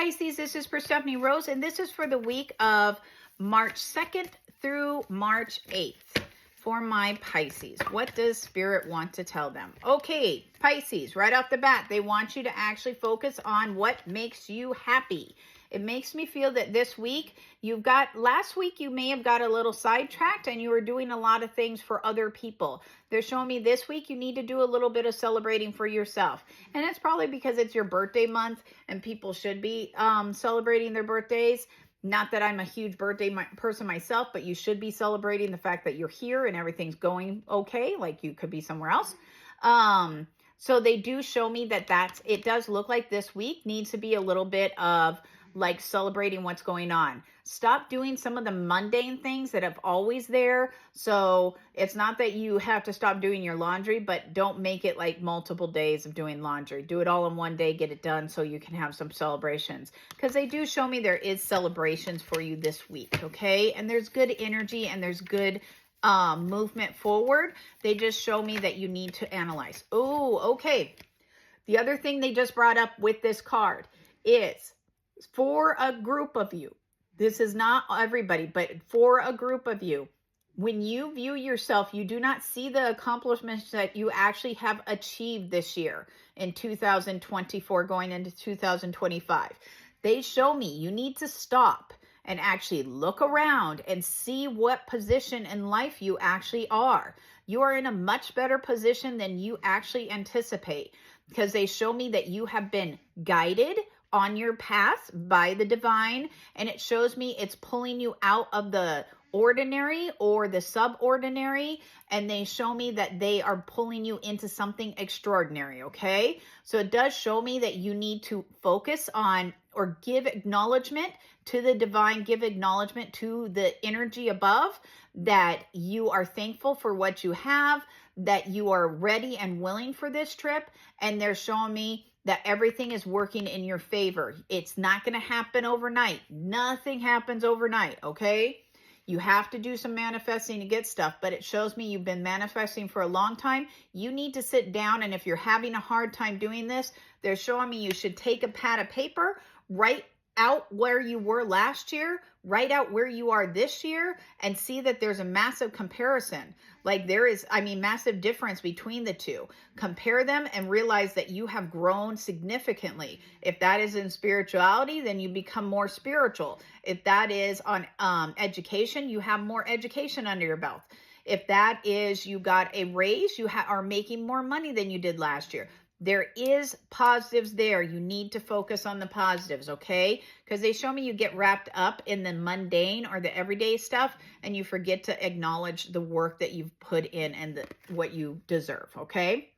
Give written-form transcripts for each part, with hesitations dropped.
Pisces, this is Perstephane Rose, and this is for the week of March 2nd through March 8th for my Pisces. What does Spirit want to tell them? Okay, Pisces, right off the bat, they want you to actually focus on what makes you happy. It makes me feel that this week, last week you may have got a little sidetracked and you were doing a lot of things for other people. They're showing me this week you need to do a little bit of celebrating for yourself. And it's probably because it's your birthday month and people should be celebrating their birthdays. Not that I'm a huge birthday person myself, but you should be celebrating the fact that you're here and everything's going okay, like you could be somewhere else. So they do show me that it does look like this week needs to be a little bit of like celebrating what's going on. Stop doing some of the mundane things that have always there. So it's not that you have to stop doing your laundry, but don't make it like multiple days of doing laundry. Do it all in one day, get it done so you can have some celebrations. Because they do show me there is celebrations for you this week, okay? And there's good energy and there's good movement forward. They just show me that you need to analyze. Oh, okay. The other thing they just brought up with this card is for a group of you. This is not everybody, but for a group of you. When you view yourself, you do not see the accomplishments that you actually have achieved this year in 2024 going into 2025. They show me you need to stop and actually look around and see what position in life you actually are. You are in a much better position than you actually anticipate because they show me that you have been guided on your path by the divine, and it shows me it's pulling you out of the ordinary or the subordinary, and they show me that they are pulling you into something extraordinary, okay? So it does show me that you need to focus on or give acknowledgement to the divine, give acknowledgement to the energy above, that you are thankful for what you have, that you are ready and willing for this trip, and they're showing me that everything is working in your favor. It's not going to happen overnight. Nothing happens overnight, okay? You have to do some manifesting to get stuff, but it shows me you've been manifesting for a long time. You need to sit down, and if you're having a hard time doing this, they're showing me you should take a pad of paper, write out where you were last year, write out where you are this year, and see that there's a massive comparison. Like there is, massive difference between the two. Compare them and realize that you have grown significantly. If that is in spirituality, then you become more spiritual. If that is on education, you have more education under your belt. If that is you got a raise, you are making more money than you did last year. There is positives there. You need to focus on the positives, okay? Because they show me you get wrapped up in the mundane or the everyday stuff and you forget to acknowledge the work that you've put in and what you deserve, okay?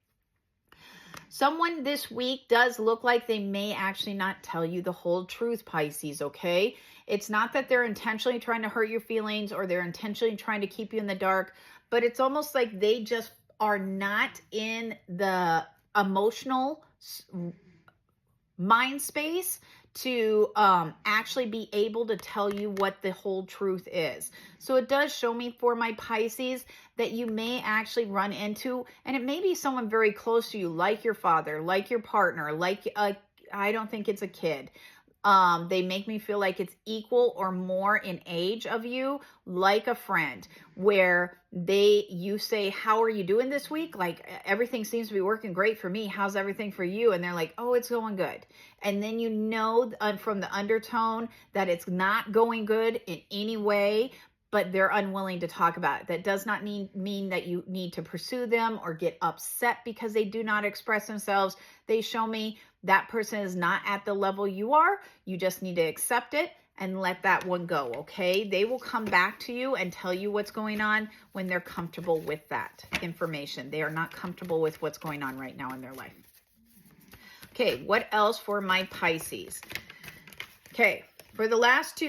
Someone this week does look like they may actually not tell you the whole truth, Pisces, okay? It's not that they're intentionally trying to hurt your feelings or they're intentionally trying to keep you in the dark, but it's almost like they just are not in the emotional mind space to actually be able to tell you what the whole truth is. So it does show me for my Pisces that you may actually run into, and it may be someone very close to you, like your father, like your partner, like I don't think it's a kid. They make me feel like it's equal or more in age of you, like a friend, where you say, how are you doing this week? Like everything seems to be working great for me. How's everything for you? And they're like, oh, it's going good. And then you know from the undertone that it's not going good in any way, but they're unwilling to talk about it. That does not mean that you need to pursue them or get upset because they do not express themselves. They show me that person is not at the level you are. You just need to accept it and let that one go, okay? They will come back to you and tell you what's going on when they're comfortable with that information. They are not comfortable with what's going on right now in their life. Okay, what else for my Pisces? Okay, for the last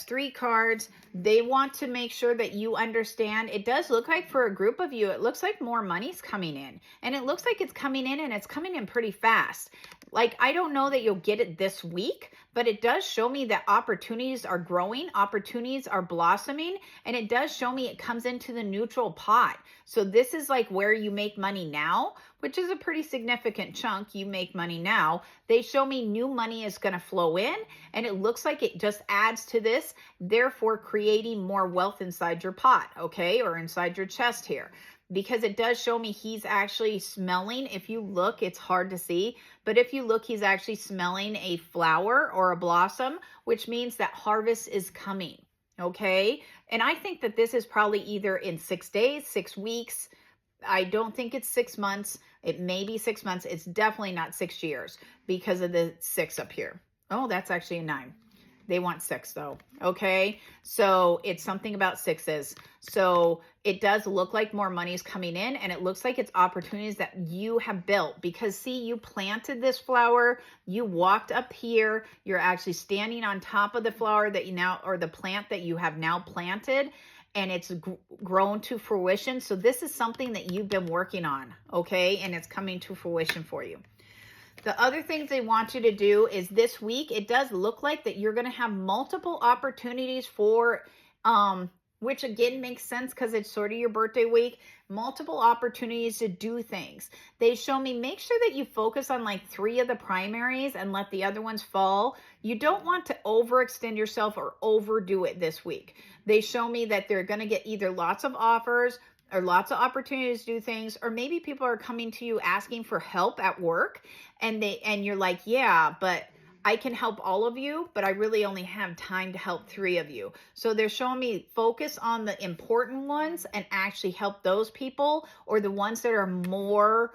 three cards, they want to make sure that you understand. It does look like for a group of you, it looks like more money's coming in. And it looks like it's coming in and it's coming in pretty fast. Like, I don't know that you'll get it this week, but it does show me that opportunities are growing, opportunities are blossoming, and it does show me it comes into the neutral pot. So this is like where you make money now, which is a pretty significant chunk. You make money now. They show me new money is going to flow in, and it looks like it just adds to this, therefore creating more wealth inside your pot, okay, or inside your chest here. Because it does show me he's actually smelling. If you look, it's hard to see, but if you look, he's actually smelling a flower or a blossom, which means that harvest is coming, okay? And I think that this is probably either in 6 days, 6 weeks. I don't think it's 6 months. It may be 6 months. It's definitely not 6 years because of the 6 up here. Oh, that's actually a 9. They want 6 though. Okay. So it's something about 6s. So it does look like more money is coming in, and it looks like it's opportunities that you have built, because see, you planted this flower, you walked up here, you're actually standing on top of the flower that you now, or the plant that you have now planted, and it's grown to fruition. So this is something that you've been working on. Okay. And it's coming to fruition for you. The other things they want you to do is this week, it does look like that you're going to have multiple opportunities for, which again makes sense because it's sort of your birthday week, multiple opportunities to do things. They show me, make sure that you focus on like 3 of the primaries and let the other ones fall. You don't want to overextend yourself or overdo it this week. They show me that they're going to get either lots of offers or lots of opportunities to do things, or maybe people are coming to you asking for help at work, and you're like, yeah, but I can help all of you, but I really only have time to help 3 of you. So they're showing me focus on the important ones and actually help those people, or the ones that are more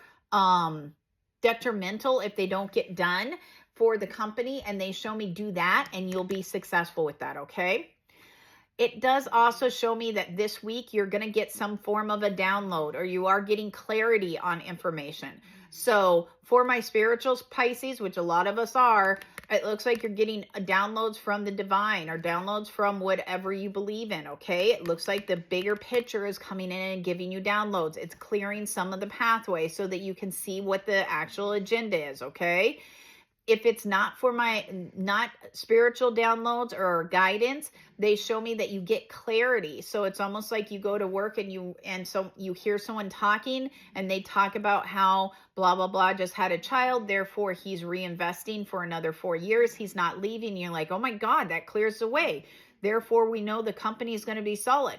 detrimental if they don't get done for the company, and they show me do that and you'll be successful with that, okay? It does also show me that this week you're going to get some form of a download, or you are getting clarity on information. So for my spirituals, Pisces, which a lot of us are, it looks like you're getting downloads from the divine, or downloads from whatever you believe in, okay? It looks like the bigger picture is coming in and giving you downloads. It's clearing some of the pathway so that you can see what the actual agenda is, okay? If it's not for not spiritual downloads or guidance, they show me that you get clarity. So it's almost like you go to work and so you hear someone talking, and they talk about how blah, blah, blah just had a child. Therefore, he's reinvesting for another 4 years. He's not leaving. You're like, oh my God, that clears the way. Therefore, we know the company is going to be solid.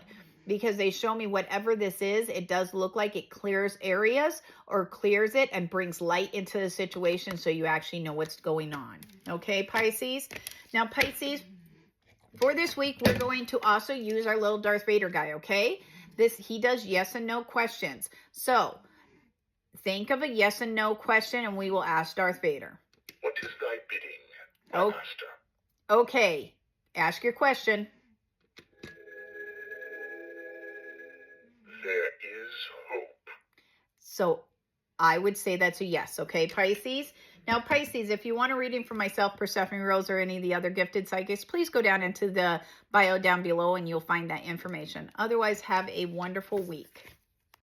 Because they show me whatever this is, it does look like it clears areas, or clears it and brings light into the situation so you actually know what's going on. Okay, Pisces? Now, Pisces, for this week, we're going to also use our little Darth Vader guy, okay? He does yes and no questions. So, think of a yes and no question, and we will ask Darth Vader. What is thy bidding, my master? Okay, ask your question. There is hope. So I would say that's a yes. Okay, Pisces? Now, Pisces, if you want a reading from myself, Perstephane, Rose, or any of the other gifted psychics, please go down into the bio down below and you'll find that information. Otherwise, have a wonderful week.